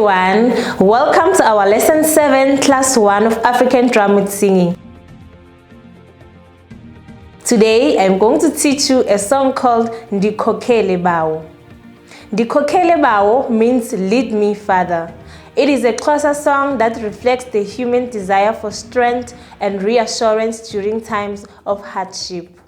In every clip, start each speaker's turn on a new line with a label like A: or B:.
A: everyone, welcome to our lesson 7 class 1 of African drum with singing. Today I'm going to teach you a song called Ndikhokhele Bawo. Ndikhokhele Bawo means lead me, Father. It is a Xhosa song that reflects the human desire for strength and reassurance during times of hardship.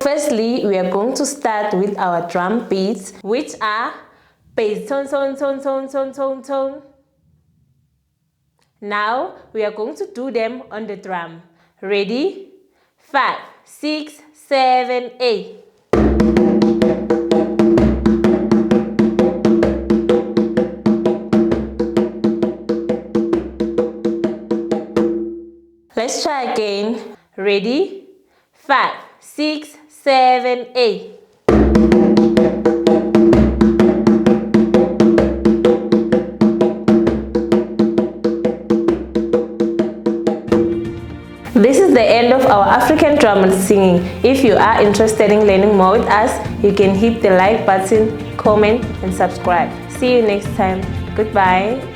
A: Firstly, we are going to start with our drum beats, which are bass tone, tone, tone, tone, tone, tone, tone. Now, we are going to do them on the drum. Ready? 5, 6, 7, 8. Let's try again. Ready? 5, 6, 7, 8. This is the end of our African drum and singing. If you are interested in learning more with us, you can hit the like button, comment and subscribe. See you next time. Goodbye.